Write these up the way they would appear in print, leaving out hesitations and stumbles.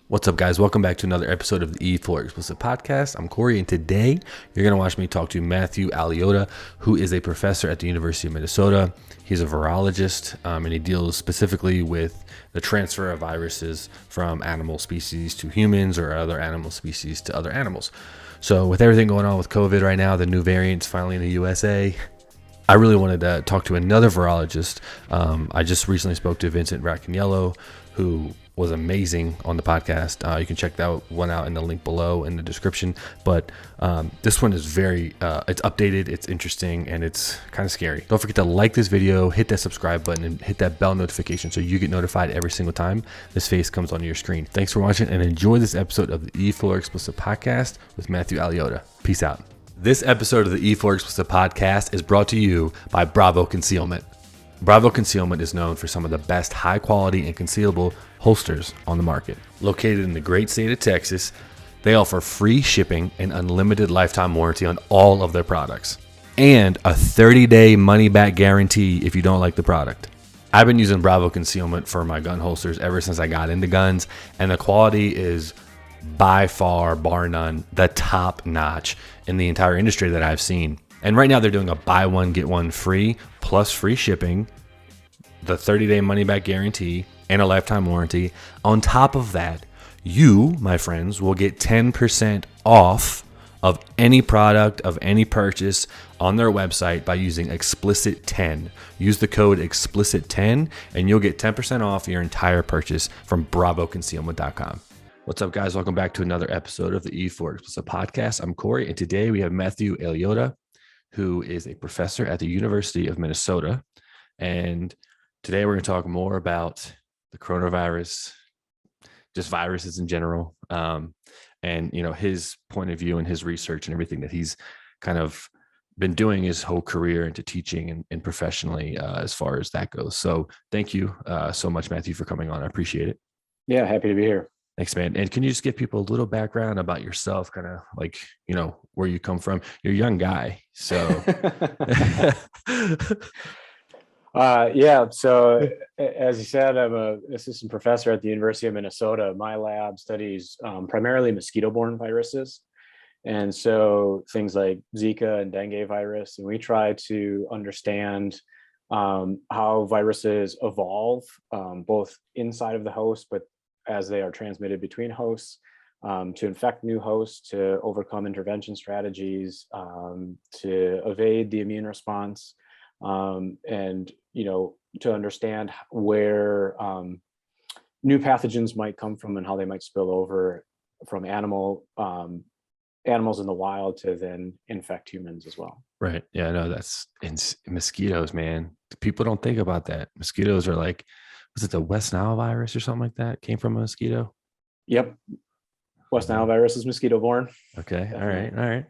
What's up, guys? Welcome back to another episode of the E for Explicit podcast. I'm Corey, and today you're going to watch me talk to Matthew Aliota, who is a professor at the University of Minnesota. He's a virologist, and he deals specifically with the transfer of viruses from animal species to humans or other animal species to other animals. So with everything going on with COVID right now, the new variants finally in the USA, I really wanted to talk to another virologist. I just recently spoke to Vincent Raccaniello, who was amazing on the podcast. You can check that one out in the link below in the description. But this one is it's updated, it's interesting, and it's kind of scary. Don't forget to like this video, hit that subscribe button, and hit that bell notification so you get notified every single time this face comes on your screen. Thanks for watching, and enjoy this episode of the E4 Explicit podcast with Matthew Aliota. Peace out. This episode of the E4 Explicit podcast is brought to you by Bravo Concealment. Bravo Concealment is known for some of the best high quality and concealable holsters on the market. Located in the great state of Texas, they offer free shipping and unlimited lifetime warranty on all of their products, and a 30-day money-back guarantee if you don't like the product. I've been using Bravo Concealment for my gun holsters ever since I got into guns, and the quality is by far, bar none, the top notch in the entire industry that I've seen. And right now they're doing a buy one, get one free, plus free shipping, the 30-day money-back guarantee, and a lifetime warranty. On top of that, you, my friends, will get 10% off of any product, of any purchase on their website by using Explicit10. Use the code Explicit10 and you'll get 10% off your entire purchase from bravoconcealment.com. What's up, guys? Welcome back to another episode of the E4 Explicit podcast. I'm Corey, and today we have Matthew Aliota, who is a professor at the University of Minnesota. And today we're going to talk more about the coronavirus, just viruses in general, and his point of view and his research and everything that he's kind of been doing his whole career into teaching and professionally as far as that goes. So thank you so much, Matthew, for coming on. I appreciate it. Yeah, happy to be here. Thanks, man. And can you just give people a little background about yourself, kind of like, where you come from? You're a young guy, so. Yeah. So as you said, I'm an assistant professor at the University of Minnesota. My lab studies primarily mosquito-borne viruses. And so things like Zika and dengue virus, and we try to understand how viruses evolve both inside of the host, but as they are transmitted between hosts, to infect new hosts, to overcome intervention strategies, to evade the immune response, and to understand where new pathogens might come from and how they might spill over from animals in the wild to then infect humans as well. Right. Yeah, no, mosquitoes, man. People don't think about that. Mosquitoes are like, was it the West Nile virus or something like that? Came from a mosquito? Yep. West Nile virus is mosquito borne. Okay. Definitely. All right.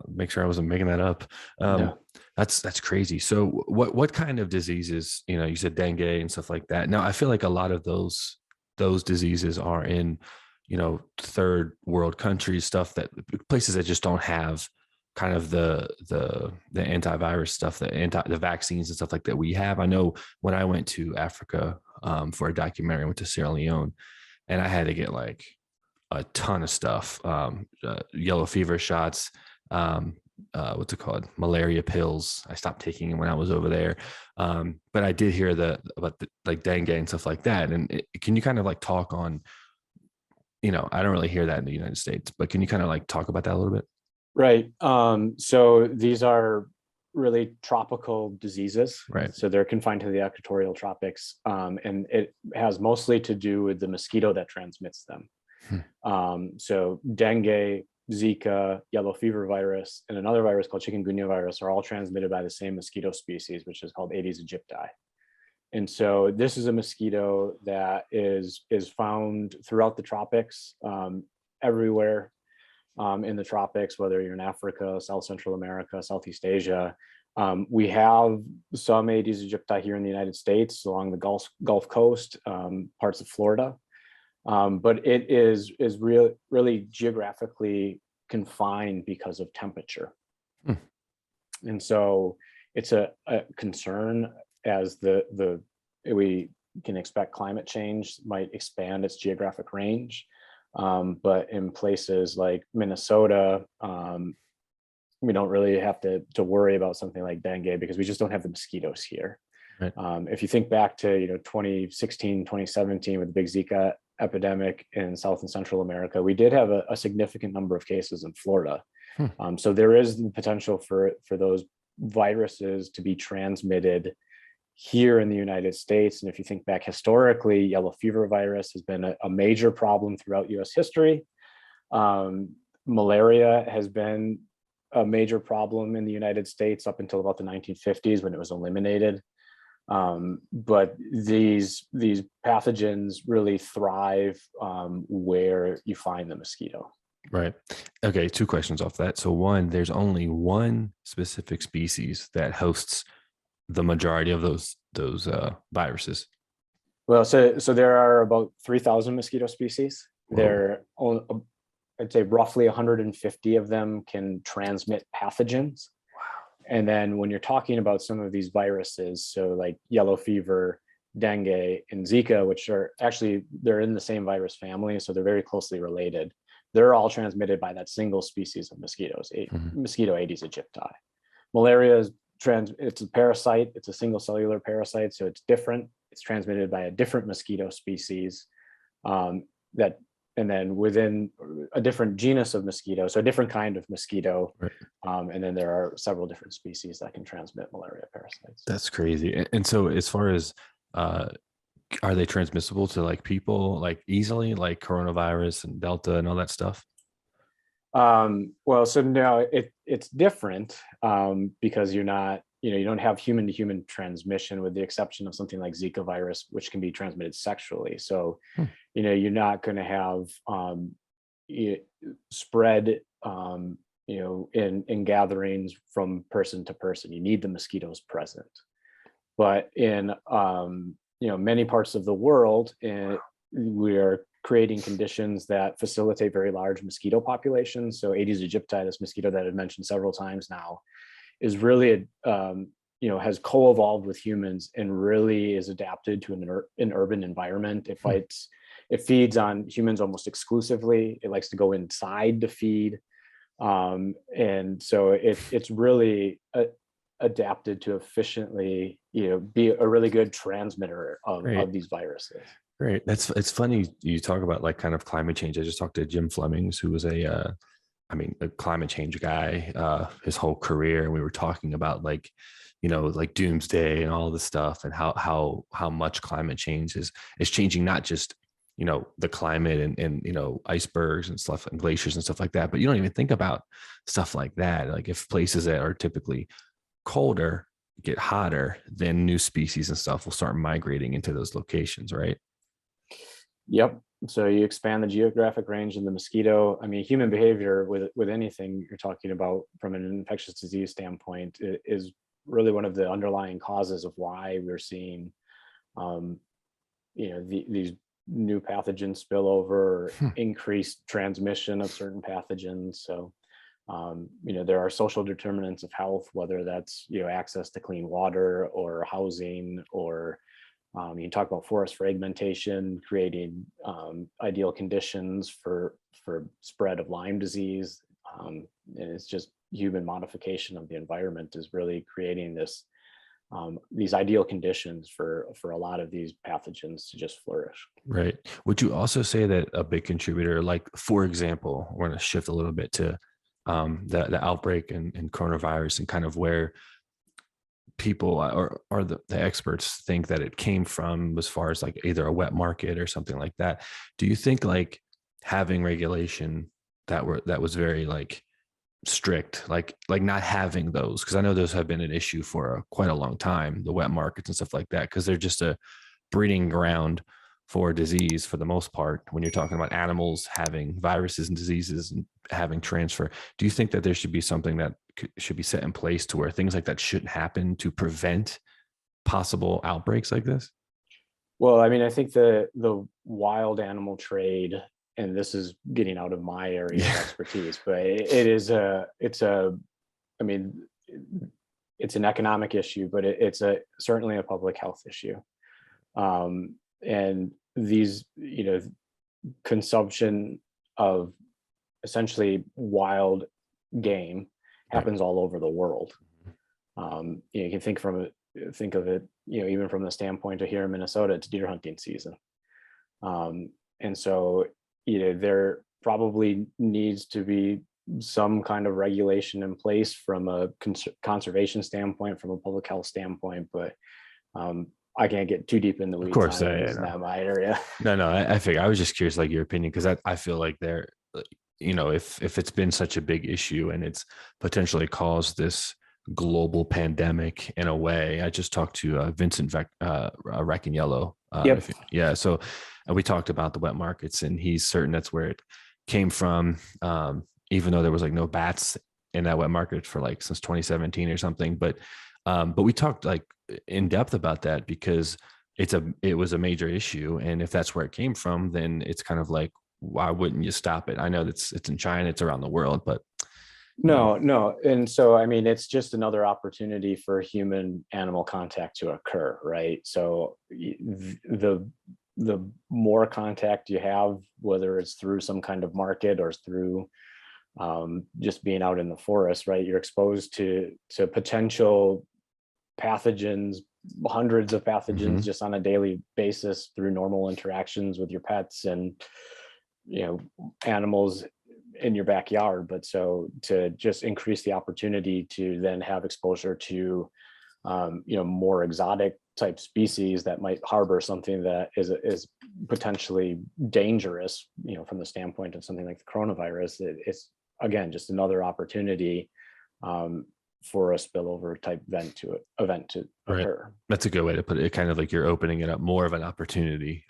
Make sure I wasn't making that up. No. That's crazy. So what kind of diseases, you said dengue and stuff like that. Now, I feel like a lot of those diseases are in, third world countries, places that just don't have kind of the antivirus stuff, the vaccines and stuff like that we have. I know when I went to Africa for a documentary, I went to Sierra Leone, and I had to get like a ton of stuff, yellow fever shots, what's it called, malaria pills. I stopped taking them when I was over there, but I did hear about like dengue and stuff like that. And can you kind of like talk on, I don't really hear that in the United States, but can you kind of like talk about that a little bit? Right. So these are really tropical diseases. Right. So they're confined to the equatorial tropics. And it has mostly to do with the mosquito that transmits them. So dengue, Zika, yellow fever virus, and another virus called chikungunya virus are all transmitted by the same mosquito species, which is called Aedes aegypti. And so this is a mosquito that is found throughout the tropics, everywhere. In the tropics, whether you're in Africa, South Central America, Southeast Asia. We have some Aedes aegypti here in the United States along the Gulf Coast, parts of Florida. But it is really geographically confined because of temperature. And so it's a concern as we can expect climate change might expand its geographic range. But in places like Minnesota, we don't really have to worry about something like dengue because we just don't have the mosquitoes here. Right. If you think back to 2016, 2017 with the big Zika epidemic in South and Central America, we did have a significant number of cases in Florida. So there is the potential for those viruses to be transmitted here in the United States. And if you think back historically, yellow fever virus has been a major problem throughout US history. Malaria has been a major problem in the United States up until about the 1950s when it was eliminated. But these pathogens really thrive where you find the mosquito. Right. Okay. Two questions off that. So one, there's only one specific species that hosts the majority of those viruses. Well, so there are about 3,000 mosquito species. I'd say roughly 150 of them can transmit pathogens. And then when you're talking about some of these viruses, so like yellow fever, dengue, and Zika, which are actually, they're in the same virus family, so they're very closely related. They're all transmitted by that single species of mosquitoes, mosquito Aedes aegypti. Malaria is it's a parasite, it's a single cellular parasite, so it's different. It's transmitted by a different mosquito species and then within a different genus of mosquito, so a different kind of mosquito. Right. And then there are several different species that can transmit malaria parasites. That's crazy. And so as far as, are they transmissible to like people like easily, like coronavirus and Delta and all that stuff? Well, so no, it's different because you're not, you don't have human to human transmission with the exception of something like Zika virus, which can be transmitted sexually. So, you're not going to have spread, in gatherings from person to person. You need the mosquitoes present. But in, many parts of the world, we are creating conditions that facilitate very large mosquito populations. So Aedes aegypti, this mosquito that I've mentioned several times now, is really, has co-evolved with humans and really is adapted to an urban environment. It feeds on humans almost exclusively. It likes to go inside to feed. And so it's really adapted to efficiently, be a really good transmitter of these viruses. Great. It's funny you talk about like kind of climate change. I just talked to Jim Flemings, who was a climate change guy, his whole career. And we were talking about like doomsday and all this stuff and how much climate change is changing, not just, the climate and icebergs and stuff and glaciers and stuff like that. But you don't even think about stuff like that. Like if places that are typically colder get hotter, then new species and stuff will start migrating into those locations, right? Yep. So you expand the geographic range in the mosquito. I mean, human behavior with anything you're talking about from an infectious disease standpoint is really one of the underlying causes of why we're seeing, these new pathogens spill over, or increased transmission of certain pathogens. So, there are social determinants of health, whether that's, access to clean water or housing, or you can talk about forest fragmentation, creating ideal conditions for spread of Lyme disease. And it's just human modification of the environment is really creating these ideal conditions for a lot of these pathogens to just flourish. Right. Would you also say that a big contributor, like, for example, we're going to shift a little bit to the outbreak and coronavirus and kind of where people or the experts think that it came from as far as like either a wet market or something like that. Do you think like having regulation that was very like strict, like not having those, because I know those have been an issue for quite a long time, the wet markets and stuff like that, because they're just a breeding ground for disease for the most part when you're talking about animals having viruses and diseases and having transfer. Do you think that there should be something that should be set in place to where things like that shouldn't happen to prevent possible outbreaks like this? Well, I mean, I think the wild animal trade, and this is getting out of my area of expertise, but it's an economic issue, but it's certainly a public health issue. And these, consumption of essentially wild game happens all over the world. You can think of it, even from the standpoint of here in Minnesota, it's deer hunting season. And so, there probably needs to be some kind of regulation in place from a conservation standpoint, from a public health standpoint, but I can't get too deep in the weeds. Of course, it's not my area. No, I figure I was just curious, like your opinion, because I feel like there, if it's been such a big issue and it's potentially caused this global pandemic in a way. I just talked to Vincent Racaniello. Yep. So we talked about the wet markets, and he's certain that's where it came from. Even though there was like no bats in that wet market for like since 2017 or something, but we talked like in depth about that because it was a major issue, and if that's where it came from, then it's kind of like, why wouldn't you stop it? I know it's in China, it's around the world, but no. And so, I mean, it's just another opportunity for human animal contact to occur, right? So the more contact you have, whether it's through some kind of market or through just being out in the forest, right? You're exposed to potential pathogens, hundreds of pathogens just on a daily basis through normal interactions with your pets and animals in your backyard. But so to just increase the opportunity to then have exposure to more exotic type species that might harbor something that is potentially dangerous, from the standpoint of something like the coronavirus, it's again just another opportunity for a spillover type event to occur. Right. That's a good way to put it. Kind of like you're opening it up more of an opportunity.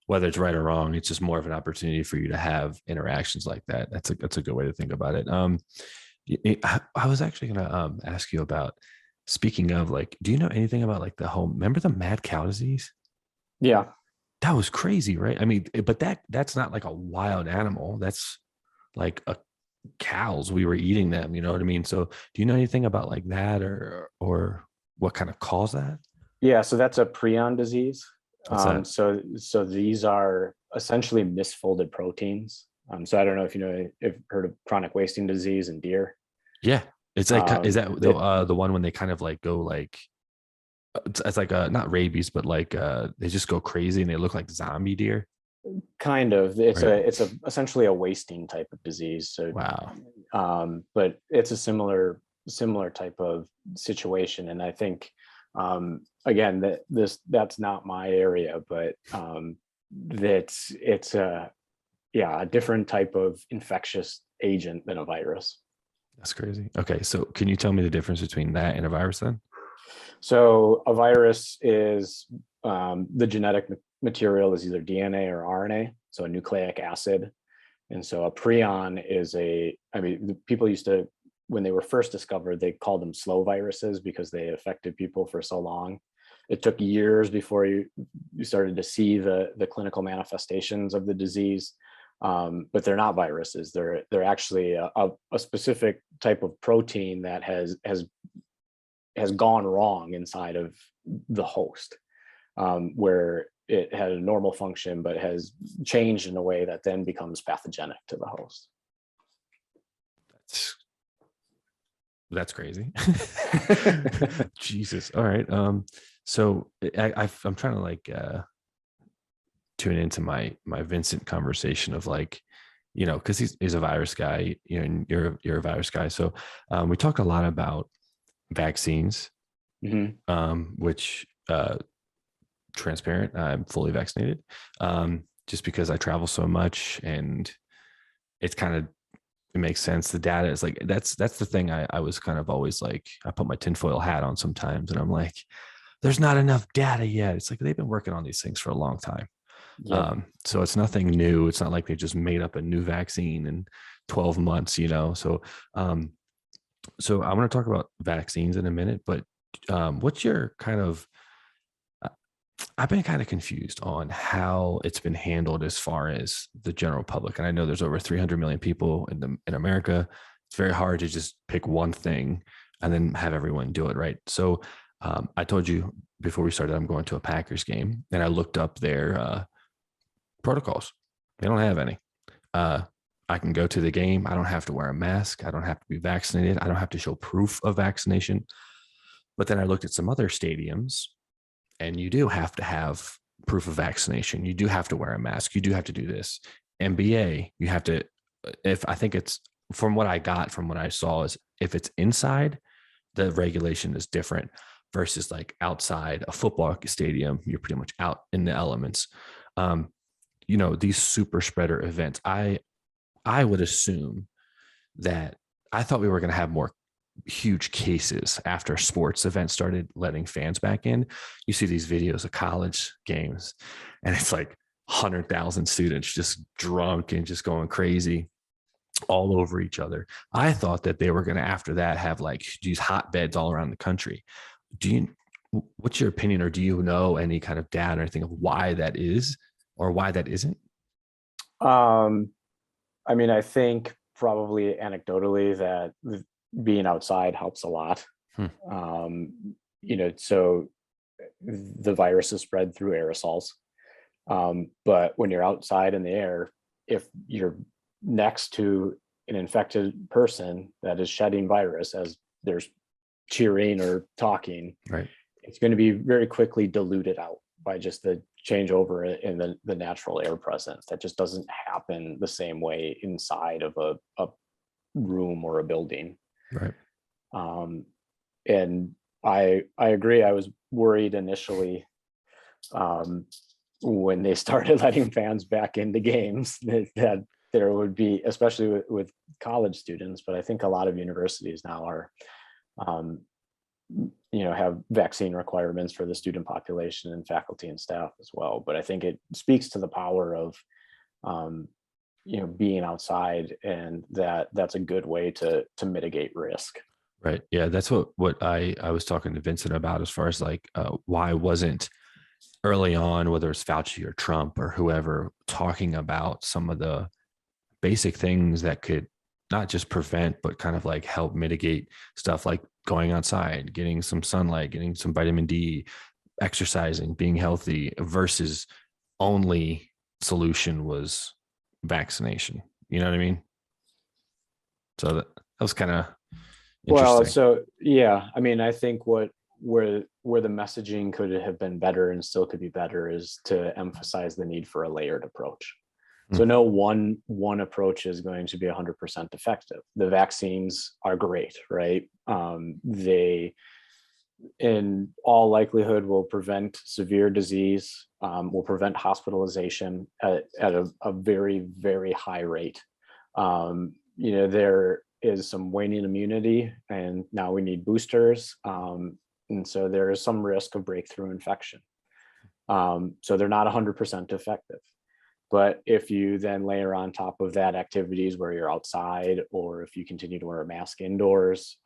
Whether it's right or wrong, it's just more of an opportunity for you to have interactions like that. That's a good way to think about it. I was actually going to ask you about, speaking of, like, do you know anything about like remember the mad cow disease? Yeah. That was crazy, right? I mean, but that's not like a wild animal. That's like cows. We were eating them, you know what I mean? So do you know anything about like that or what kind of caused that? Yeah. So that's a prion disease. What's that? So these are essentially misfolded proteins. So I don't know if if heard of chronic wasting disease in deer. Yeah, it's like is that the one when they kind of like go like it's like not rabies, but like they just go crazy and they look like zombie deer. Kind of. It's essentially a wasting type of disease. So wow. But it's a similar type of situation, and I think again that's not my area, but it's a different type of infectious agent than a virus. That's crazy. Okay, so can you tell me the difference between that and a virus then? So a virus is the genetic material is either DNA or RNA, so a nucleic acid. And so a prion is people used to, when they were first discovered, they called them slow viruses because they affected people for so long. It took years before you started to see the clinical manifestations of the disease. But they're not viruses. They're actually a specific type of protein that has gone wrong inside of the host, where it had a normal function but has changed in a way that then becomes pathogenic to the host. That's crazy. Jesus. All right. So I'm trying to like tune into my Vincent conversation of like, because he's a virus guy, and you're a virus guy. So we talk a lot about vaccines, which transparent, I'm fully vaccinated, just because I travel so much, and it's kind of, it makes sense. The data is like, that's the thing. I was kind of always like, I put my tinfoil hat on sometimes, and I'm like, there's not enough data yet. It's like they've been working on these things for a long time. Yep. So it's nothing new. It's not like they just made up a new vaccine in 12 months, So so I want to talk about vaccines in a minute, but what's your kind of, I've been kind of confused on how it's been handled as far as the general public. And I know there's over 300 million people in America. It's very hard to just pick one thing and then have everyone do it, right? So I told you before we started, I'm going to a Packers game, and I looked up their protocols. They don't have any. Uh, I can go to the game. I don't have to wear a mask. I don't have to be vaccinated. I don't have to show proof of vaccination. But then I looked at some other stadiums, and you do have to have proof of vaccination. You do have to wear a mask. You do have to do this. NBA, you have to, if I think it's from what I got from what I saw, is if it's inside, the regulation is different versus like outside a football stadium, you're pretty much out in the elements. Um, these super spreader events, I would assume that I thought we were going to have more huge cases after sports events started letting fans back in. You see these videos of college games, and it's like 100,000 students just drunk and just going crazy all over each other. I thought that they were going to, after that, have like these hotbeds all around the country. What's your opinion, or do you know any kind of data or anything of why that is or why that isn't? I mean, I think probably anecdotally that being outside helps a lot. So the virus is spread through aerosols. But when you're outside in the air, if you're next to an infected person that is shedding virus as there's cheering or talking, right, it's going to be very quickly diluted out by just the changeover in the natural air presence. That just doesn't happen the same way inside of a room or a building. Right. And I agree. I was worried initially when they started letting fans back into games that there would be, especially with college students, but I think a lot of universities now are, have vaccine requirements for the student population and faculty and staff as well. But I think it speaks to the power of, being outside, and that's a good way to mitigate risk. Right. Yeah, that's what I was talking to Vincent about, as far as like why wasn't early on, whether it's Fauci or Trump or whoever, talking about some of the basic things that could not just prevent, but kind of like help mitigate stuff like going outside, getting some sunlight, getting some vitamin D, exercising, being healthy, versus only solution was vaccination. You know what I mean? So that was kind of interesting. Well, so yeah, I mean, I think where the messaging could have been better and still could be better is to emphasize the need for a layered approach. So no one approach is going to be 100% effective. The vaccines are great, right? They, in all likelihood, will prevent severe disease, will prevent hospitalization at a very, very high rate. There is some waning immunity, and now we need boosters. And so there is some risk of breakthrough infection. So they're not 100% effective. But if you then layer on top of that activities where you're outside, or if you continue to wear a mask indoors,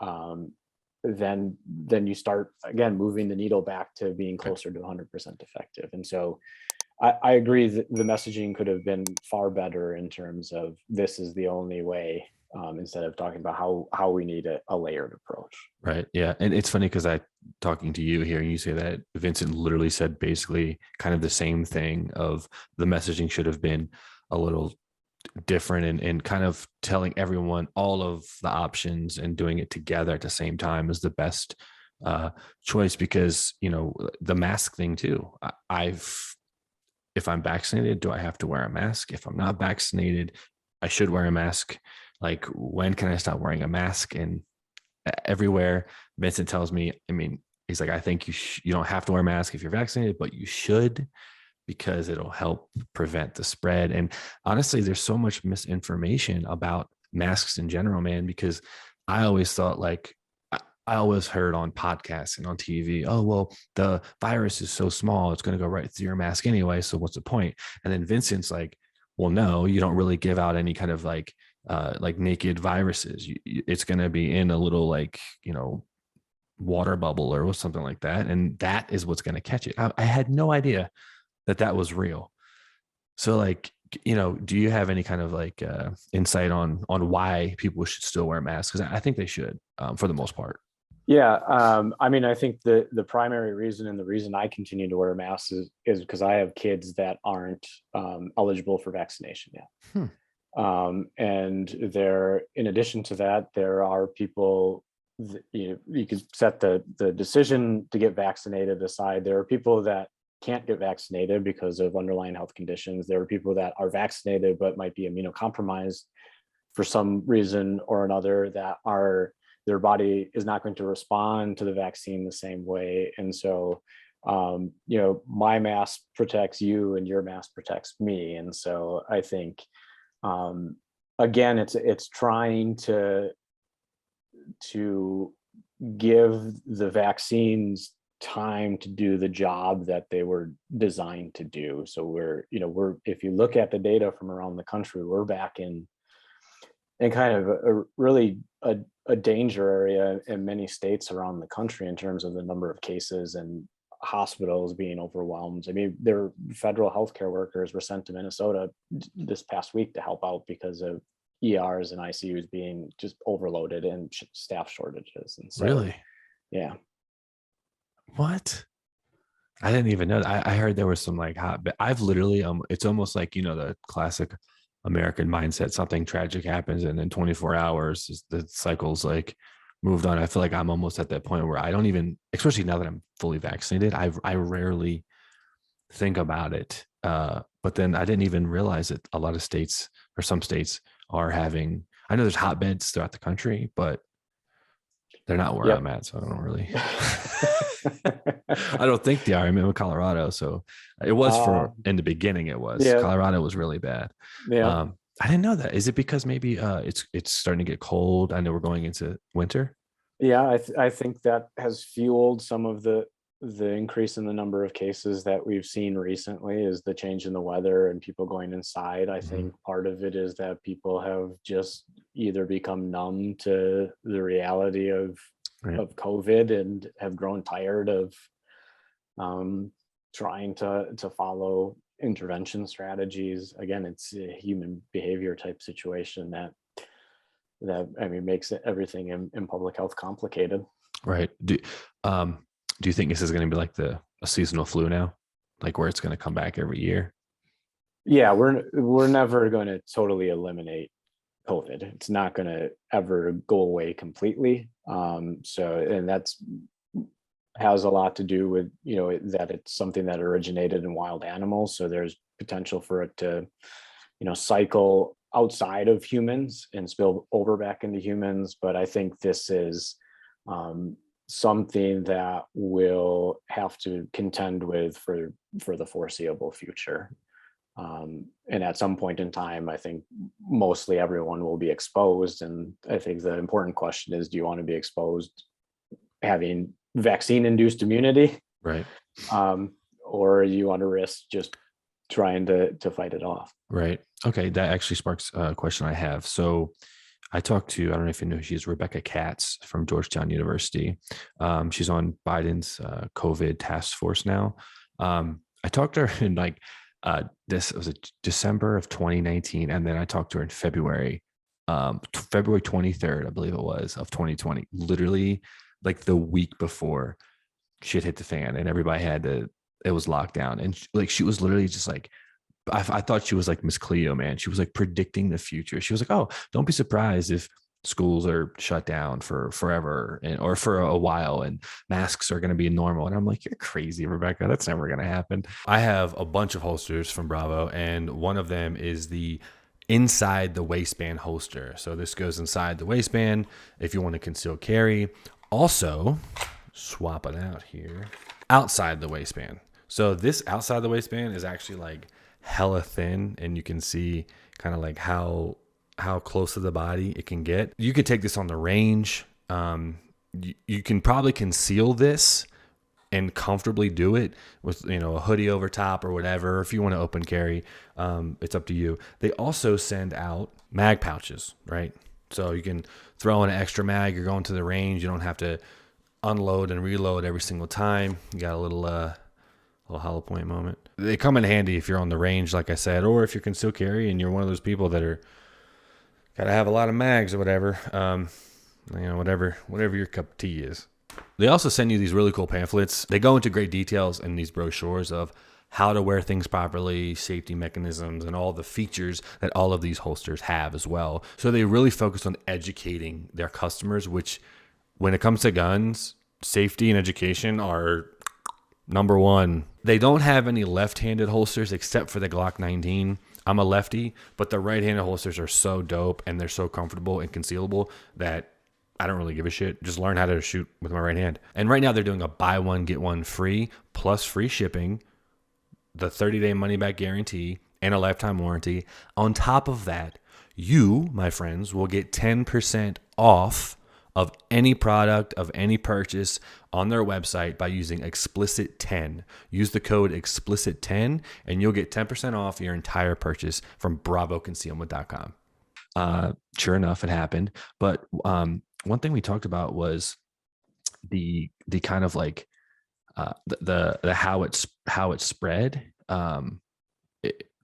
then you start again moving the needle back to being closer to 100% effective. And so I agree that the messaging could have been far better in terms of this is the only way, instead of talking about how we need a layered approach. Right. Yeah. And it's funny because talking to you here, and you say that Vincent literally said basically kind of the same thing of the messaging should have been a little different, and kind of telling everyone all of the options and doing it together at the same time is the best choice. Because, the mask thing too, if I'm vaccinated, do I have to wear a mask? If I'm not vaccinated, I should wear a mask. Like, when can I stop wearing a mask? And everywhere Vincent tells me, he's like, I think you don't have to wear a mask if you're vaccinated, but you should, because it'll help prevent the spread. And honestly, there's so much misinformation about masks in general, man, because I always thought, like, I always heard on podcasts and on TV, oh, well, the virus is so small, it's going to go right through your mask anyway. So what's the point? And then Vincent's like, well, no, you don't really give out any kind of like naked viruses. It's going to be in a little water bubble or something like that. And that is what's going to catch it. I had no idea that was real. So do you have any kind of insight on why people should still wear masks? Because I think they should, for the most part. Yeah, I mean, I think the primary reason and the reason I continue to wear masks is because I have kids that aren't eligible for vaccination yet. Hmm. And there, in addition to that, there are people, you could set the decision to get vaccinated aside. There are people that can't get vaccinated because of underlying health conditions. There are people that are vaccinated but might be immunocompromised for some reason or another, that are, their body is not going to respond to the vaccine the same way. And so, my mask protects you and your mask protects me. And so I think, um, again, it's trying to give the vaccines time to do the job that they were designed to do. So we're if you look at the data from around the country, we're back in kind of a danger area in many states around the country in terms of the number of cases and hospitals being overwhelmed. I mean, their federal healthcare workers were sent to Minnesota this past week to help out because of ERs and ICUs being just overloaded and staff shortages. And so, Really? yeah. What? I didn't even know that. I heard there was some like hot, but I've literally, it's almost like, the classic American mindset, something tragic happens and in 24 hours the cycle's like moved on. I feel like I'm almost at that point where I don't even, especially now that I'm fully vaccinated, I rarely think about it. But then I didn't even realize that a lot of states, or some states, are having, I know there's hotbeds throughout the country, but they're not where Yep. I'm at. So I don't really, I don't think they are. I'm in Colorado. So it was in the beginning, it was. Yeah. Colorado was really bad. Yeah. I didn't know that. Is it because maybe it's starting to get cold? I know we're going into winter. Yeah, I think that has fueled some of the increase in the number of cases that we've seen recently, is the change in the weather and people going inside. I Mhm. think part of it is that people have just either become numb to the reality Right. of COVID and have grown tired of trying to follow intervention strategies. Again, it's a human behavior type situation that I mean makes everything in public health complicated. Right. Do you think this is going to be like a seasonal flu now, like where it's going to come back every year? Yeah, we're never going to totally eliminate COVID. It's not going to ever go away completely. And that's has a lot to do with that it's something that originated in wild animals. So there's potential for it to cycle outside of humans and spill over back into humans. But I think this is something that we'll have to contend with for the foreseeable future. And at some point in time, I think mostly everyone will be exposed. And I think the important question is, do you want to be exposed having vaccine-induced immunity? Right. Or you want to risk just trying to fight it off? Right. Okay. That actually sparks a question I have. So I talked to, I don't know if you know, she's Rebecca Katz from Georgetown University. She's on Biden's COVID task force now. I talked to her in like, this was December of 2019. And then I talked to her in February 23rd, I believe it was, of 2020, literally like the week before shit hit the fan and everybody it was locked down. And she was literally just like, I thought she was like Miss Cleo, man. She was like predicting the future. She was like, oh, don't be surprised if schools are shut down for forever or for a while and masks are going to be normal. And I'm like, you're crazy, Rebecca. That's never going to happen. I have a bunch of holsters from Bravo, and one of them is the inside the waistband holster. So this goes inside the waistband if you want to conceal carry. Also, swap it out here, outside the waistband. So this outside the waistband is actually like hella thin, and you can see kind of like how close to the body it can get. You could take this on the range. You can probably conceal this and comfortably do it with a hoodie over top or whatever. If you want to open carry, it's up to you. They also send out mag pouches, right? So you can throw in an extra mag. You're going to the range. You don't have to unload and reload every single time. You got a little hollow point moment. They come in handy if you're on the range, like I said, or if you're concealed carry and you're one of those people that are gotta have a lot of mags or whatever. Whatever your cup of tea is. They also send you these really cool pamphlets. They go into great details in these brochures of how to wear things properly, safety mechanisms, and all the features that all of these holsters have as well. So they really focus on educating their customers, which when it comes to guns, safety and education are number one. They don't have any left-handed holsters except for the Glock 19. I'm a lefty, but the right-handed holsters are so dope and they're so comfortable and concealable that I don't really give a shit. Just learn how to shoot with my right hand. And right now they're doing a buy one, get one free plus free shipping, the 30-day money-back guarantee, and a lifetime warranty. On top of that, you, my friends, will get 10% off of any product, of any purchase on their website by using Explicit 10. Use the code Explicit10 and you'll get 10% off your entire purchase from bravoconcealment.com. Sure enough, it happened. But one thing we talked about was the kind of like the how it spread.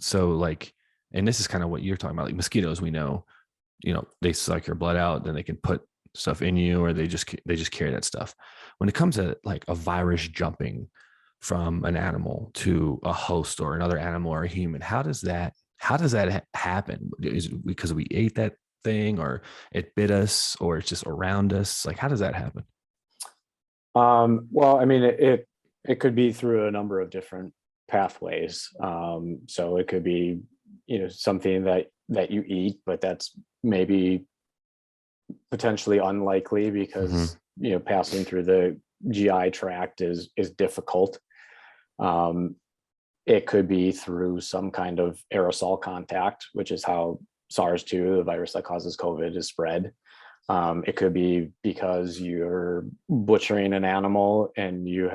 So like, and this is kind of what you're talking about, like mosquitoes. We know, they suck your blood out, then they can put stuff in you, or they just carry that stuff. When it comes to like a virus jumping from an animal to a host or another animal or a human, how does that happen? Is it because we ate that thing, or it bit us, or it's just around us? Like, how does that happen? Well, I mean, it could be through a number of different pathways. So it could be, something that you eat, but that's maybe potentially unlikely because, passing through the GI tract is difficult. It could be through some kind of aerosol contact, which is how SARS-2, the virus that causes COVID, is spread. It could be because you're butchering an animal and you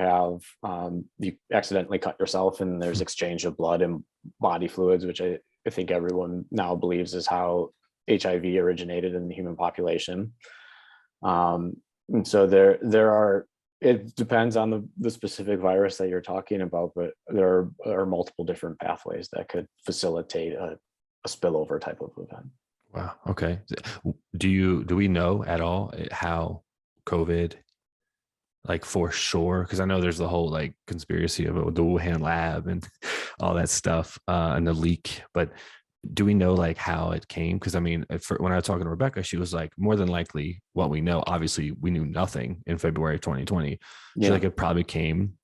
accidentally cut yourself and there's exchange of blood and body fluids, which I think everyone now believes is how HIV originated in the human population. And so it depends on the specific virus that you're talking about, but there are multiple different pathways that could facilitate a spillover type of event. Wow. Okay. Do we know at all how COVID, like for sure? Because I know there's the whole like conspiracy of the Wuhan lab and all that stuff and the leak, but do we know like how it came? Because I mean, when I was talking to Rebecca, she was like, more than likely what we know, obviously we knew nothing in February of 2020. She's like, it probably came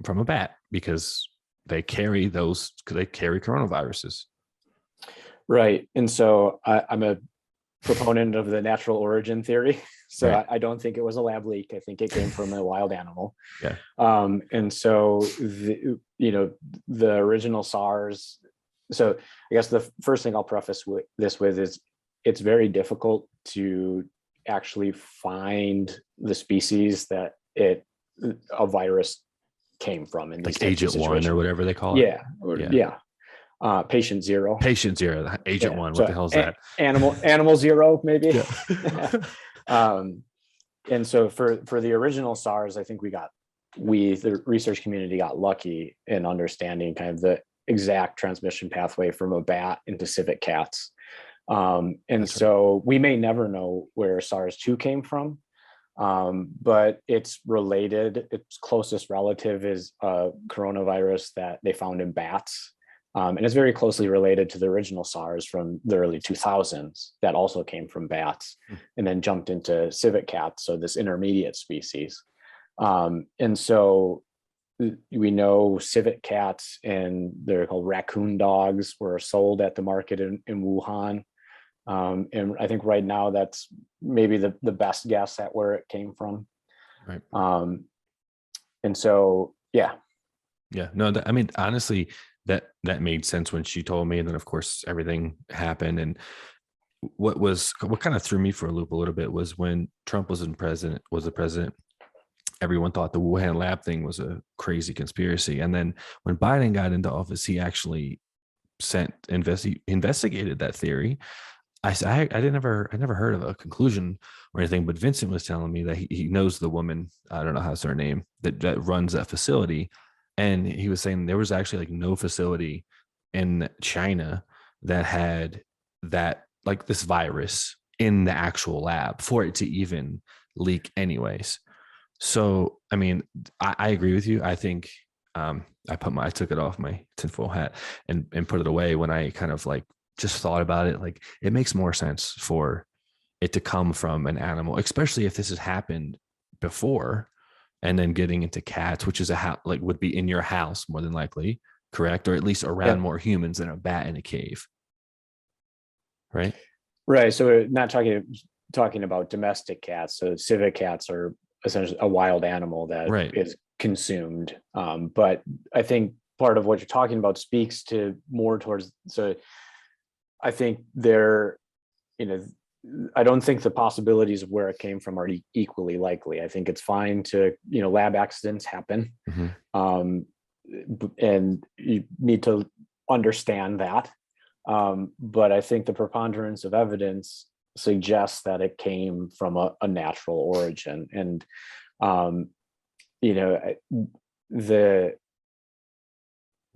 from a bat because they carry coronaviruses. Right. And so I'm a proponent of the natural origin theory. So right. I don't think it was a lab leak. I think it came from a wild animal. Yeah. And so, the original SARS. So I guess the first thing I'll preface this with is it's very difficult to actually find the species that a virus came from. In like Agent 1 or whatever they call it. Yeah. Patient zero, Agent 1. What the hell is that? Animal zero, maybe. Yeah. And so for the original SARS, I think the research community got lucky in understanding kind of the exact transmission pathway from a bat into civet cats. So we may never know where SARS-2 came from, but it's related. Its closest relative is a coronavirus that they found in bats. And it's very closely related to the original SARS from the early 2000s that also came from bats and then jumped into civet cats, so this intermediate species. And so we know civet cats, and they're called raccoon dogs, were sold at the market in Wuhan. And I think right now that's maybe the best guess at where it came from. Right. And so, yeah. Yeah, no, I mean, honestly, that made sense when she told me. And then of course everything happened. And what kind of threw me for a loop a little bit was when Trump was the president, everyone thought the Wuhan lab thing was a crazy conspiracy. And then when Biden got into office, he actually investigated that theory. I never heard of a conclusion or anything, but Vincent was telling me that he knows the woman, I don't know how's her name, that runs that facility. And he was saying there was actually like no facility in China that had that, like this virus in the actual lab for it to even leak anyways. So, I mean, I agree with you. I think I took it off my tinfoil hat and put it away when I kind of like just thought about it. Like it makes more sense for it to come from an animal, especially if this has happened before, and then getting into cats, which is like would be in your house more than likely, correct, or at least around Yeah. more humans than a bat in a cave, right? Right. So we're not talking about domestic cats. So civet cats are essentially a wild animal that Right. is consumed. But I think part of what you're talking about speaks to more towards. So I think there, you know, I don't think the possibilities of where it came from are equally likely. I think it's fine to, lab accidents happen. Mm-hmm. And you need to understand that. But I think the preponderance of evidence suggests that it came from a natural origin. And,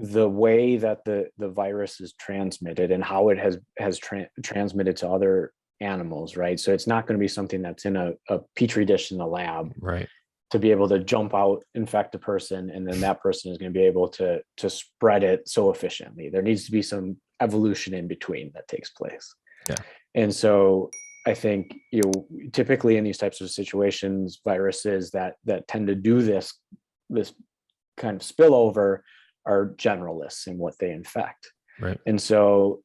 the way that the virus is transmitted and how it has transmitted to other animals, right? So it's not going to be something that's in a petri dish in the lab, Right. to be able to jump out, infect a person, and then that person is going to be able to spread it so efficiently. There needs to be some evolution in between that takes place. Yeah. And so I think typically in these types of situations, viruses that tend to do this kind of spillover are generalists in what they infect. Right. And so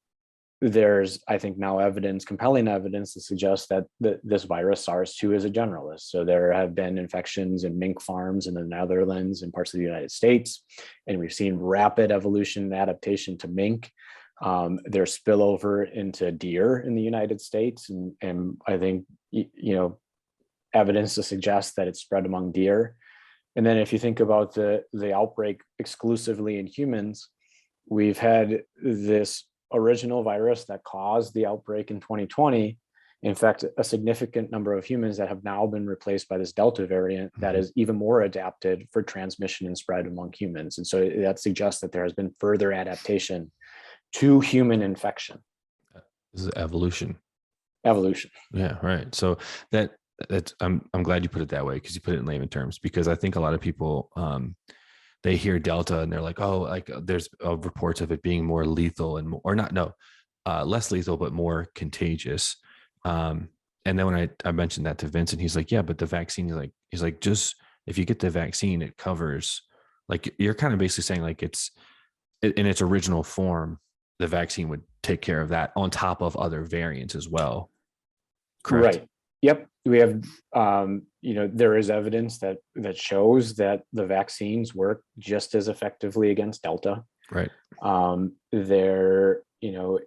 there's, I think now compelling evidence to suggest that this virus SARS-2 is a generalist. So there have been infections in mink farms in the Netherlands and parts of the United States, and we've seen rapid evolution and adaptation to mink. There's spillover into deer in the United States, and I think evidence to suggest that it's spread among deer. And then if you think about the outbreak exclusively in humans, we've had this original virus that caused the outbreak in 2020 infect a significant number of humans that have now been replaced by this Delta variant that is even more adapted for transmission and spread among humans. And so that suggests that there has been further adaptation to human infection. This is evolution. Yeah, right. So that's I'm glad you put it that way, because you put it in layman terms, because I think a lot of people they hear Delta and they're like, oh, like there's reports of it being more lethal and more, or not, no, less lethal, but more contagious. And then when I mentioned that to Vincent, he's like, yeah, but the vaccine, he's like, just if you get the vaccine, it covers, like, you're kind of basically saying like it's in its original form, the vaccine would take care of that on top of other variants as well. Correct. Right. Yep. We have, there is evidence that shows that the vaccines work just as effectively against Delta. Right. There,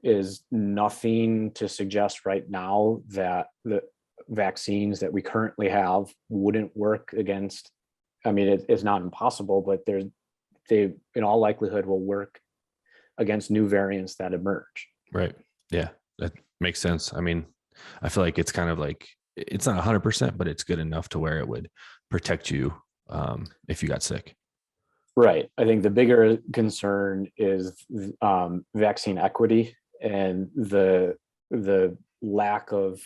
is nothing to suggest right now that the vaccines that we currently have wouldn't work against. I mean, it's not impossible, but they in all likelihood will work against new variants that emerge. Right. Yeah, that makes sense. I mean, I feel like it's kind of like, it's not 100%, but it's good enough to where it would protect you if you got sick. Right. I think the bigger concern is vaccine equity and the lack of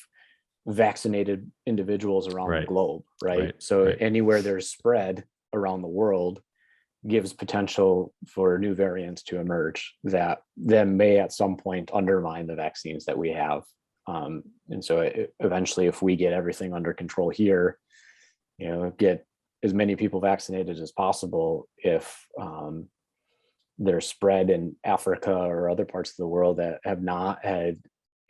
vaccinated individuals around the globe. Right. So anywhere there's spread around the world gives potential for new variants to emerge that then may at some point undermine the vaccines that we have. And so eventually, if we get everything under control here, get as many people vaccinated as possible, if there's spread in Africa or other parts of the world that have not had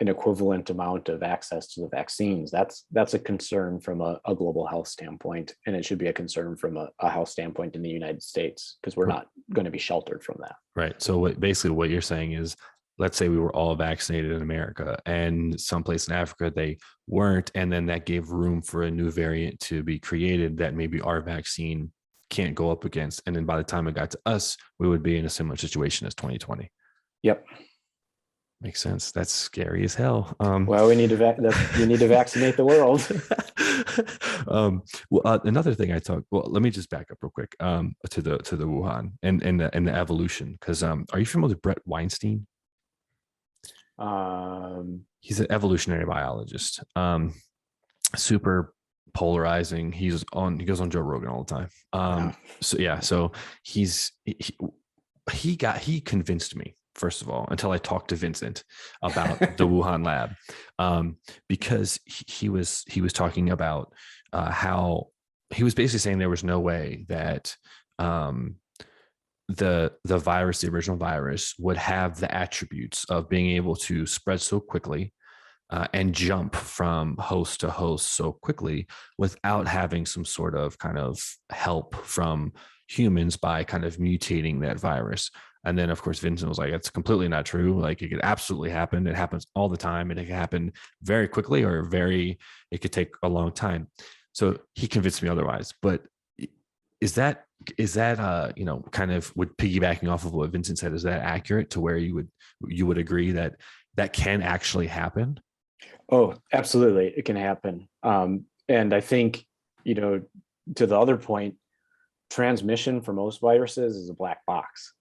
an equivalent amount of access to the vaccines, that's a concern from a global health standpoint, and it should be a concern from a health standpoint in the United States, because we're not going to be sheltered from that. Right. So basically what you're saying is, let's say we were all vaccinated in America and someplace in Africa they weren't, and then that gave room for a new variant to be created that maybe our vaccine can't go up against, and then by the time it got to us, we would be in a similar situation as 2020. Yep. Makes sense. That's scary as hell. Well, we need to vaccinate the world. Another thing let me just back up real quick to the Wuhan and the evolution, because are you familiar with Brett Weinstein? He's an evolutionary biologist. Super polarizing. He goes on Joe Rogan all the time. Yeah. So he convinced me, first of all, until I talked to Vincent about the Wuhan lab, because he was talking about how he was basically saying there was no way that the virus, the original virus, would have the attributes of being able to spread so quickly and jump from host to host so quickly without having some sort of kind of help from humans by kind of mutating that virus. And then, of course, Vincent was like, "It's completely not true. Like, it could absolutely happen. It happens all the time, and it can happen very quickly, or it could take a long time." So he convinced me otherwise. But is that kind of, would piggybacking off of what Vincent said, is that accurate to where you would agree that that can actually happen? Oh, absolutely. It can happen. And I think, to the other point, transmission for most viruses is a black box.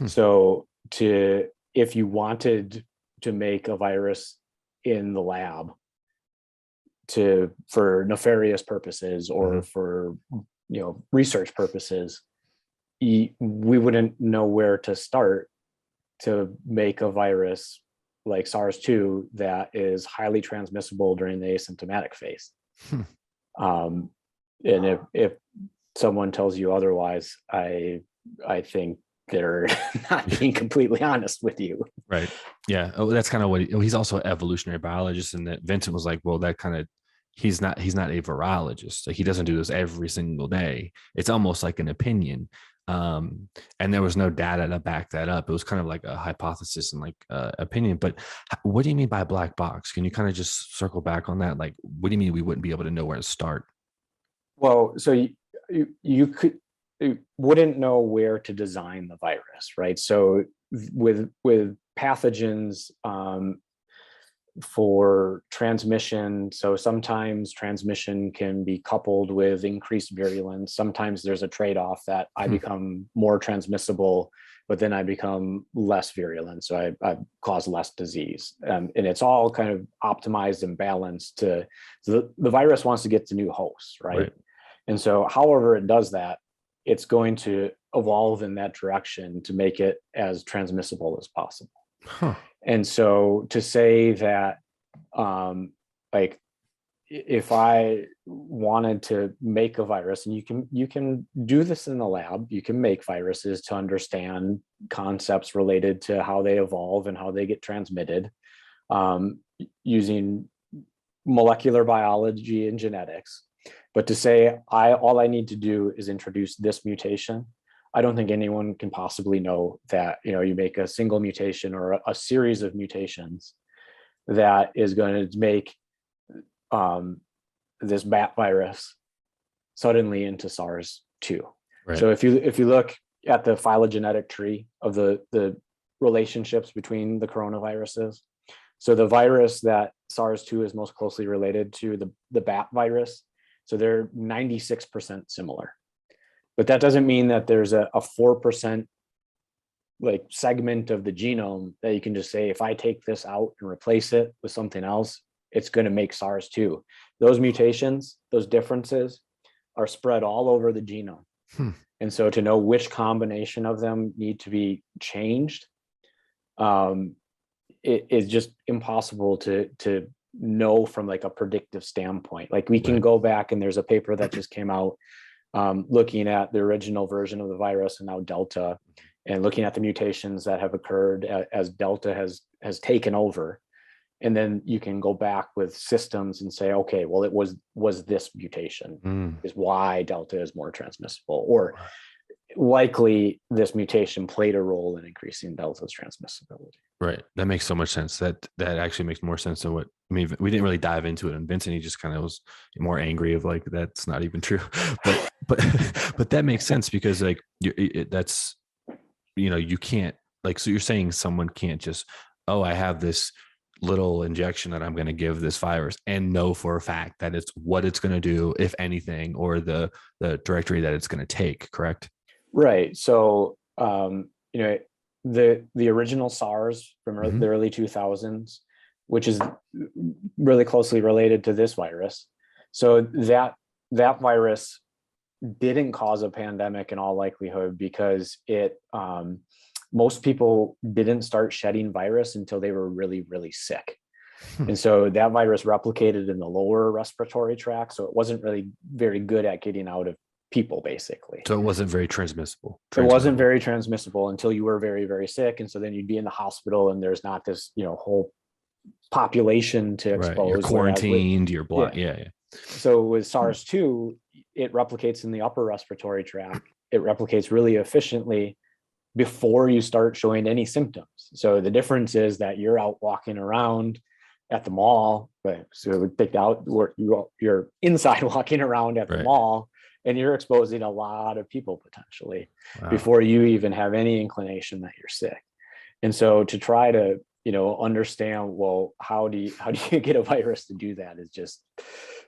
So if you wanted to make a virus in the lab for nefarious purposes or for, research purposes, we wouldn't know where to start to make a virus like SARS-2 that is highly transmissible during the asymptomatic phase. And if someone tells you otherwise, I think they're not being completely honest with you. Right. Yeah. Oh, that's kind of what he's also an evolutionary biologist, and that Vincent was like, well, that kind of, he's not a virologist. Like, he doesn't do this every single day. It's almost like an opinion. And there was no data to back that up. It was kind of like a hypothesis and like opinion. But what do you mean by black box? Can you kind of just circle back on that? Like, what do you mean we wouldn't be able to know where to start? Well, so you wouldn't know where to design the virus, right? So with pathogens, for transmission, so sometimes transmission can be coupled with increased virulence. Sometimes there's a trade-off that I become more transmissible, but then I become less virulent, so I cause less disease. And it's all kind of optimized and balanced so the virus wants to get to new hosts, right? And so however it does that, it's going to evolve in that direction to make it as transmissible as possible. And so to say that, like, if I wanted to make a virus, and you can do this in the lab, you can make viruses to understand concepts related to how they evolve and how they get transmitted, using molecular biology and genetics. But to say all I need to do is introduce this mutation, I don't think anyone can possibly know that, you make a single mutation or a series of mutations that is going to make this bat virus suddenly into SARS-2. Right. So if you look at the phylogenetic tree of the relationships between the coronaviruses, so the virus that SARS-2 is most closely related to, the bat virus, so they're 96% similar. But that doesn't mean that there's a 4% like segment of the genome that you can just say, if I take this out and replace it with something else, it's going to make SARS-2. Those mutations, those differences are spread all over the genome. And so to know which combination of them need to be changed, it is just impossible to know from like a predictive standpoint. Like, we can go back, and there's a paper that just came out looking at the original version of the virus and now Delta, and looking at the mutations that have occurred as Delta has taken over. And then you can go back with systems and say, okay, well, it was this mutation is why Delta is more transmissible, or likely this mutation played a role in increasing Delta's transmissibility. Right. That makes so much sense. That actually makes more sense than what, I mean, we didn't really dive into it. And Vincent, he just kind of was more angry of like, that's not even true. But that makes sense, because like that's, you can't, like, so you're saying someone can't just, oh, I have this little injection that I'm going to give this virus and know for a fact that it's what it's going to do, if anything, or the directory that it's going to take, correct? Right. So, the original SARS from the early 2000s, which is really closely related to this virus. So that that virus didn't cause a pandemic in all likelihood because most people didn't start shedding virus until they were really, really sick. And so that virus replicated in the lower respiratory tract. So it wasn't really very good at getting out of people, basically. So it wasn't very transmissible. It wasn't very transmissible until you were very, very sick. And so then you'd be in the hospital and there's not this, whole population to expose. Right. You're quarantined, you're blind. Yeah. So with SARS-2, it replicates in the upper respiratory tract. It replicates really efficiently before you start showing any symptoms. So the difference is that you're out walking around at the mall, right? So we picked out where you're inside walking around at the mall, and you're exposing a lot of people potentially before you even have any inclination that you're sick. And so to try to, understand, well, how do you get a virus to do that is just,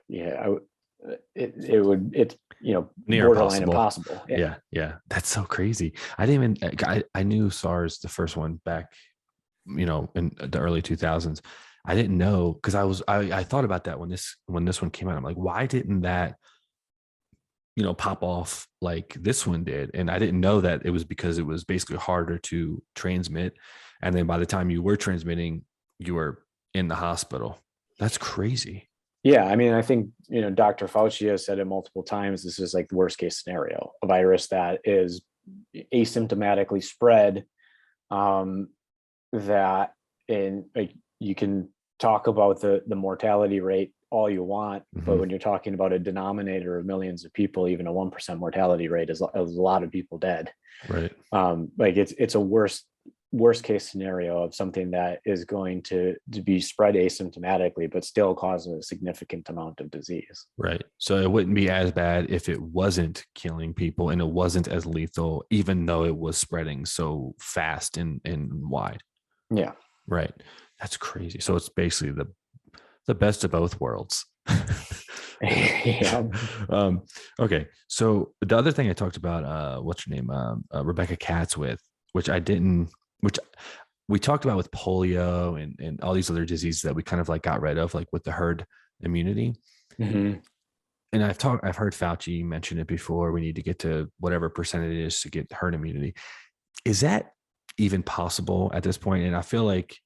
it's near borderline impossible. Yeah. That's so crazy. I knew SARS, the first one, back, in the early 2000s. I didn't know, because I thought about that when this one came out. I'm like, why didn't that pop off like this one did? And I didn't know that it was because it was basically harder to transmit, and then by the time you were transmitting, you were in the hospital. That's crazy. Yeah, I mean, I think Dr. Fauci has said it multiple times. This is like the worst case scenario: a virus that is asymptomatically spread. That you can talk about the mortality rate all you want, but when you're talking about a denominator of millions of people, even a 1% mortality rate is a lot of people dead. Right. It's a worst case scenario of something that is going to be spread asymptomatically, but still causes a significant amount of disease. Right. So it wouldn't be as bad if it wasn't killing people and it wasn't as lethal, even though it was spreading so fast and wide. Yeah. Right. That's crazy. So it's basically the best of both worlds. Yeah. Okay. So the other thing I talked about, what's her name? Rebecca Katz which we talked about with polio and all these other diseases that we kind of like got rid of, like with the herd immunity. Mm-hmm. And I've heard Fauci mention it before. We need to get to whatever percentage it is to get herd immunity. Is that even possible at this point? And I feel like,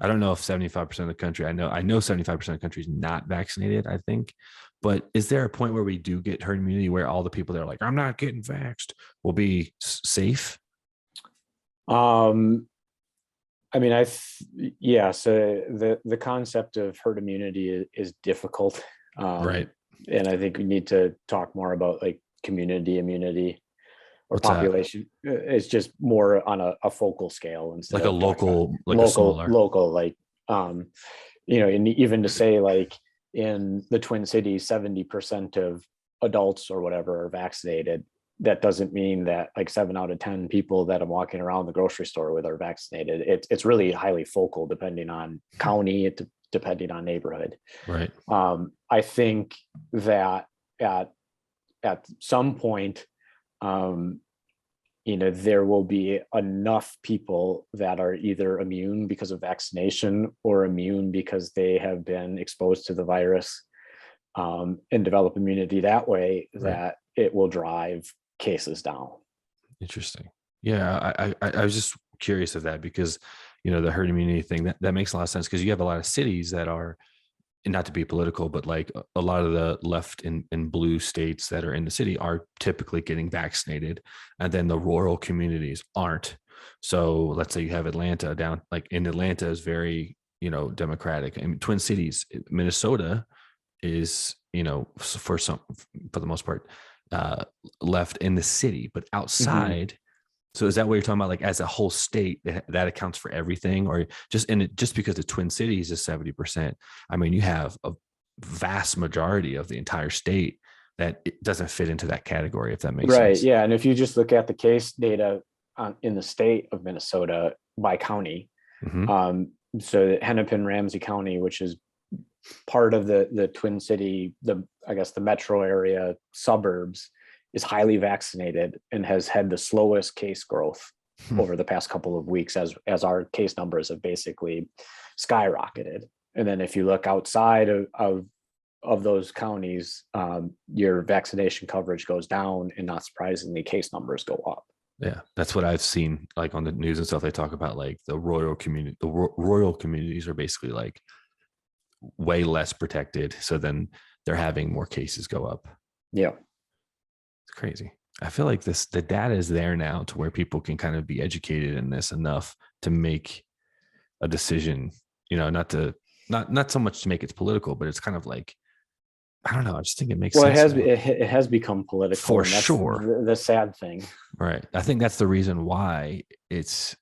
I don't know if 75% of the country, I know 75% of the country is not vaccinated, I think, but is there a point where we do get herd immunity where all the people that are like, I'm not getting vaxxed, will be safe? I mean, so the concept of herd immunity is difficult. Right. And I think we need to talk more about like community immunity or What's population. It's just more on a focal scale instead like of a local, and even to say like in the Twin Cities, 70% of adults or whatever are vaccinated. That doesn't mean that like 7 out of 10 people that I'm walking around the grocery store with are vaccinated. It's really highly focal, depending on county, depending on neighborhood. Right. I think that at some point, there will be enough people that are either immune because of vaccination or immune because they have been exposed to the virus, and develop immunity that way, that it will drive cases down. Interesting. Yeah, I was just curious of that because the herd immunity thing that makes a lot of sense, because you have a lot of cities that are, and not to be political, but like a lot of the left in blue states that are in the city are typically getting vaccinated, and then the rural communities aren't. So let's say you have Atlanta down, like in Atlanta is very Democratic. I mean, Twin Cities, Minnesota is for the most part left in the city, but outside. Mm-hmm. So is that what you're talking about? Like as a whole state, that accounts for everything, or just because the Twin Cities is 70%? I mean, you have a vast majority of the entire state that it doesn't fit into that category, if that makes sense. Right. Yeah. And if you just look at the case data in the state of Minnesota by county, so Hennepin Ramsey County, which is part of the Twin City, the metro area suburbs, is highly vaccinated and has had the slowest case growth over the past couple of weeks as our case numbers have basically skyrocketed. And then if you look outside of of those counties, your vaccination coverage goes down, and not surprisingly, case numbers go up. Yeah, that's what I've seen, like on the news and stuff. They talk about like the royal community, royal communities are basically like way less protected. So then they're having more cases go up. Yeah. It's crazy. I feel like the data is there now to where people can kind of be educated in this enough to make a decision, not so much to make it political, but it's kind of like, I don't know. I just think it makes sense. It has become political for sure. The sad thing. Right. I think that's the reason why it's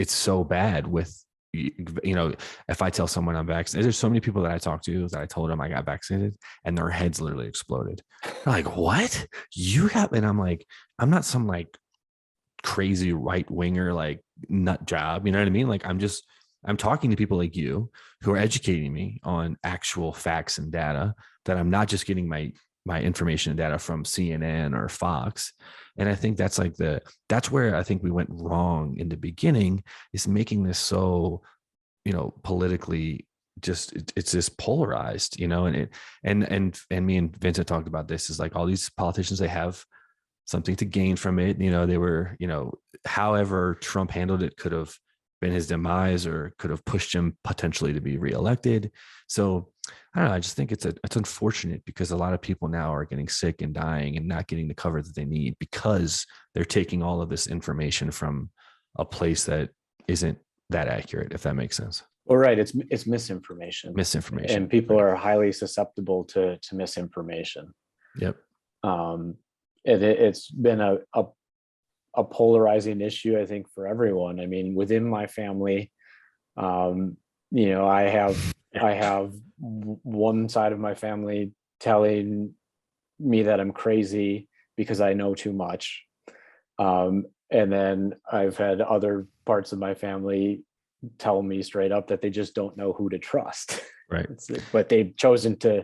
so bad with, if I tell someone I'm vaccinated, there's so many people that I talk to that I told them I got vaccinated and their heads literally exploded. They're like, what? You got, and I'm like, I'm not some like crazy right winger, like nut job. You know what I mean? Like, I'm talking to people like you who are educating me on actual facts and data, that I'm not just getting my information and data from CNN or Fox. And I think that's where I think we went wrong in the beginning, is making this so, politically it's just polarized, and me and Vincent talked about this, is like all these politicians, they have something to gain from it. They were, however Trump handled it could have been his demise, or could have pushed him potentially to be reelected. So I don't know. I just think it's unfortunate, because a lot of people now are getting sick and dying and not getting the cover that they need, because they're taking all of this information from a place that isn't that accurate, if that makes sense. Well, right. It's misinformation. And people are highly susceptible to misinformation. Yep. It's been a polarizing issue, I think, for everyone. I mean, within my family, I have one side of my family telling me that I'm crazy because I know too much. And then I've had other parts of my family tell me straight up that they just don't know who to trust. Right. But they've chosen to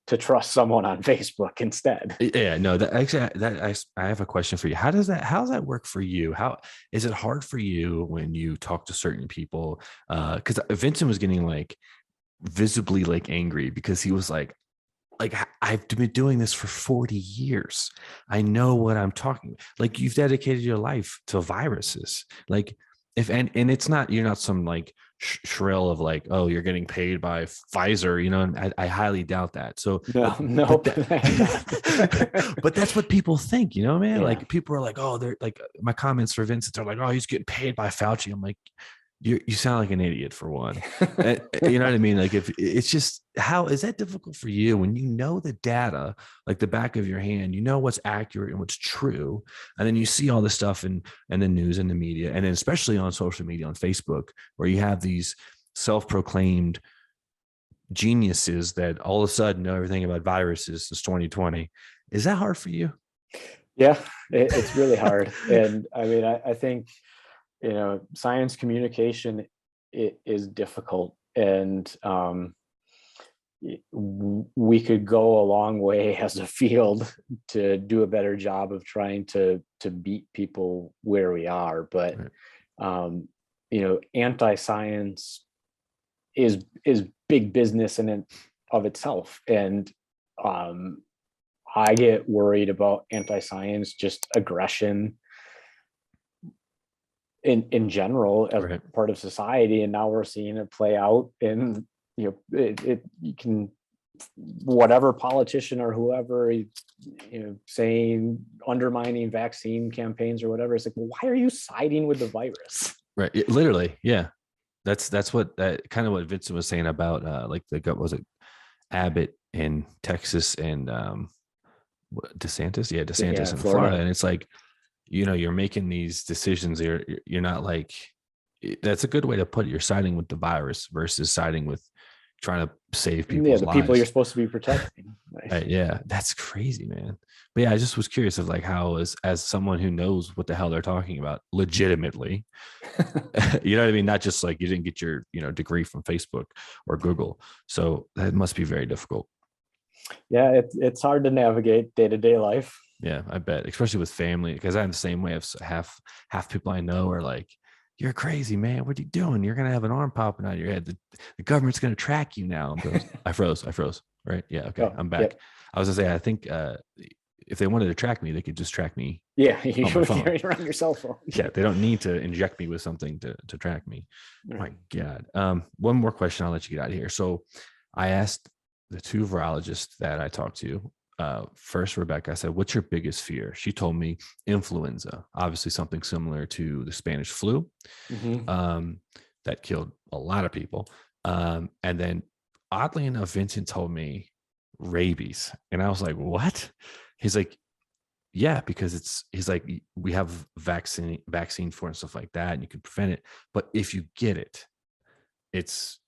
trust someone on Facebook instead. Yeah, no, I have a question for you. How does that work for you? How is it hard for you when you talk to certain people? Because Vincent was getting like visibly like angry, because he was like, I've been doing this for 40 years. I know what I'm talking. Like, you've dedicated your life to viruses. Like, and it's not, you're not some like shrill of like, oh, you're getting paid by Pfizer, and I highly doubt that. So no. But that's what people think, man. Yeah. Like, people are like, oh, they're like, my comments for Vincent are like, oh, he's getting paid by Fauci. I'm like, you sound like an idiot, for one. You know what I mean? Like, if it's just, how is that difficult for you when you know the data like the back of your hand, what's accurate and what's true, and then you see all this stuff in the news and the media, and then especially on social media, on Facebook, where you have these self-proclaimed geniuses that all of a sudden know everything about viruses since 2020. Is that hard for you? Yeah, it's really hard. And I mean, I think, science communication is difficult, and we could go a long way as a field to do a better job of trying to beat people where we are. But anti-science is big business in and of itself, and I get worried about anti-science, just aggression in general as part of society. And now we're seeing it play out in, you can, whatever politician or whoever, saying, undermining vaccine campaigns or whatever. It's like, well, why are you siding with the virus? Right. Literally. Yeah. That's what kind of what Vincent was saying about like was it Abbott in Texas and DeSantis? Yeah, DeSantis in Florida. And it's like, you're making these decisions. You're not like, that's a good way to put it. You're siding with the virus versus siding with trying to save people's lives. People you're supposed to be protecting. Right, yeah, that's crazy, man. But yeah, I just was curious of like how, as someone who knows what the hell they're talking about legitimately, you know what I mean? Not just like you didn't get your degree from Facebook or Google. So that must be very difficult. Yeah, it's hard to navigate day-to-day life. Yeah, I bet, especially with family, because I'm the same way. Of half people I know are like, "You're crazy, man. What are you doing? You're gonna have an arm popping out of your head. The government's gonna track you now." I froze. right? Yeah. Okay. Oh, I'm back. yep. I was gonna say, I think if they wanted to track me, they could just track me Yeah, you on my should phone. carry it around your cell phone. Yeah. They don't need to inject me with something to track me. My God. One more question. I'll let you get out of here. So I asked the two virologists that I talked to, first, Rebecca, I said, what's your biggest fear? She told me influenza, obviously something similar to the Spanish flu, that killed a lot of people. And then oddly enough, Vincent told me rabies. And I was like, what? He's like, yeah, because he's like, we have vaccine for and stuff like that, and you can prevent it. But if you get it,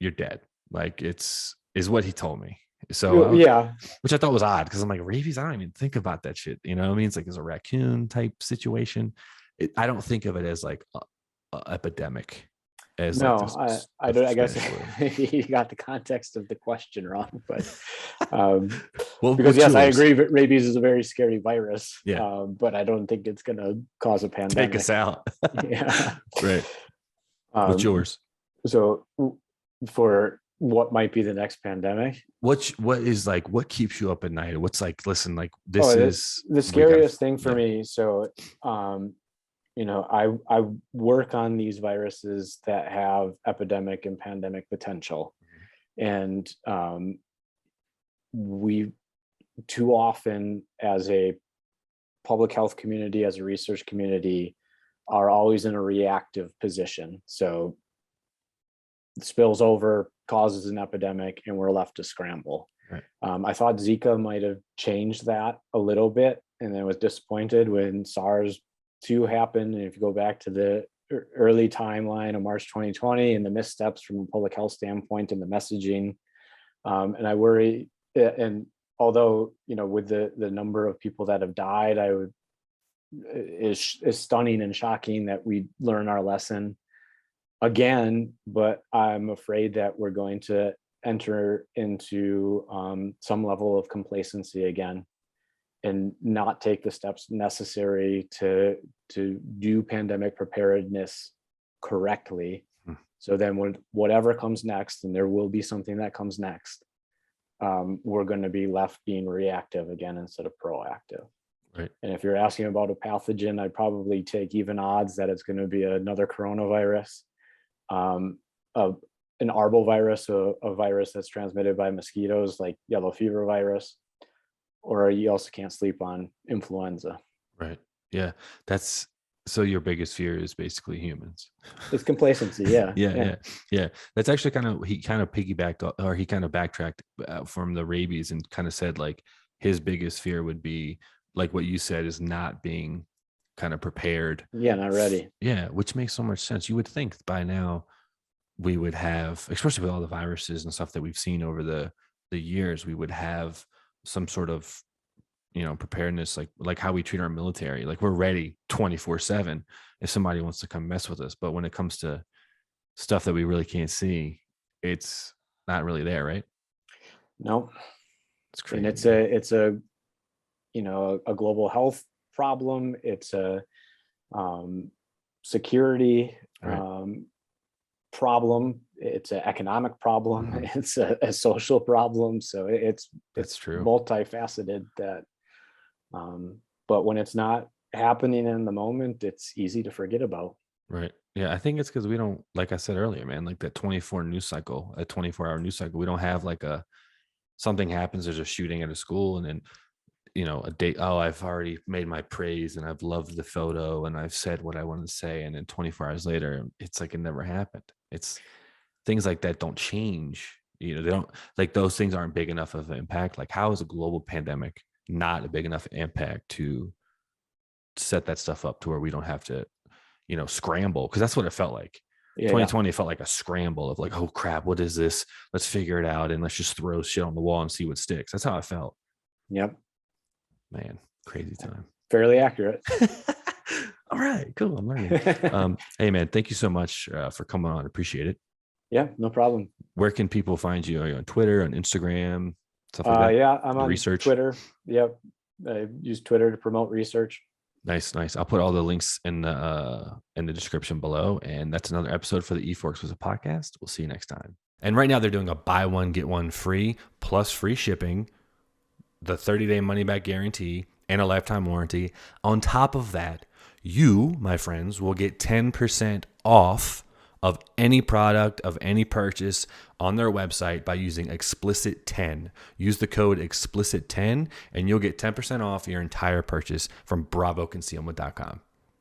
you're dead. Like is what he told me. So Yeah, which I thought was odd because I'm like, rabies, I don't even think about that shit. You know what I mean? It's like, it's a raccoon type situation. I don't think of it as like a epidemic. As no, like I don't. I guess Spanish you got the context of the question wrong, but well, because yes, yours? I agree. Rabies is a very scary virus. Yeah. But I don't think it's going to cause a pandemic. Take us out. Yeah. Right. What's yours? So for what might be the next pandemic, what keeps you up at night? What's like, listen, like is the scariest thing for me. So I work on these viruses that have epidemic and pandemic potential, and we too often, as a public health community, as a research community, are always in a reactive position. So it spills over, causes an epidemic, and we're left to scramble. Right. I thought Zika might have changed that a little bit, and then was disappointed when SARS-2 happened. And if you go back to the early timeline of March 2020 and the missteps from a public health standpoint and the messaging, and I worry, and although, with the number of people that have died, is stunning and shocking that we learn our lesson again, but I'm afraid that we're going to enter into some level of complacency again and not take the steps necessary to do pandemic preparedness correctly. So then when whatever comes next, and there will be something that comes next, we're going to be left being reactive again instead of proactive. Right. And if you're asking about a pathogen, I'd probably take even odds that it's going to be another coronavirus, an arbovirus, a virus that's transmitted by mosquitoes like yellow fever virus, or you also can't sleep on influenza. Right. Yeah. So your biggest fear is basically humans. It's complacency. Yeah. Yeah. That's actually he kind of piggybacked, or he kind of backtracked from the rabies and kind of said like his biggest fear would be like what you said, is not being kind of prepared. Yeah. Not ready. Yeah. Which makes so much sense. You would think by now we would have, especially with all the viruses and stuff that we've seen over the years, we would have some sort of, preparedness, like how we treat our military. Like we're ready 24/7 if somebody wants to come mess with us. But when it comes to stuff that we really can't see, it's not really there, right? No. It's crazy. And it's a global health problem. It's a security problem. It's an economic problem. Mm-hmm. It's a social problem. So it's true. Multifaceted. But when it's not happening in the moment, it's easy to forget about. Right. Yeah, I think it's because we don't, like I said earlier, man, like that 24-hour news cycle. We don't have like something happens, there's a shooting at a school, and then a date, I've already made my praise and I've loved the photo and I've said what I wanted to say, and then 24 hours later it's like it never happened. It's things like that don't change. They don't, like, those things aren't big enough of an impact. Like, how is a global pandemic not a big enough impact to set that stuff up to where we don't have to scramble? Because that's what it felt like. 2020 felt like a scramble of like, oh crap, what is this? Let's figure it out and let's just throw shit on the wall and see what sticks. That's how I felt. Yep. Man, crazy time. Fairly accurate. All right, cool. I'm learning. Hey man, thank you so much for coming on. Appreciate it. Yeah, no problem. Where can people find you? Are you on Twitter, on Instagram, stuff like that? Yeah, I'm on research. Twitter. Yep. I use Twitter to promote research. Nice. I'll put all the links in the description below. And that's another episode for the E4 Explicit podcast. We'll see you next time. And right now they're doing a buy one, get one free plus free shipping, the 30-day money-back guarantee, and a lifetime warranty. On top of that, you, my friends, will get 10% off of any product, of any purchase on their website by using Explicit 10. Use the code Explicit 10 and you'll get 10% off your entire purchase from bravoconcealment.com.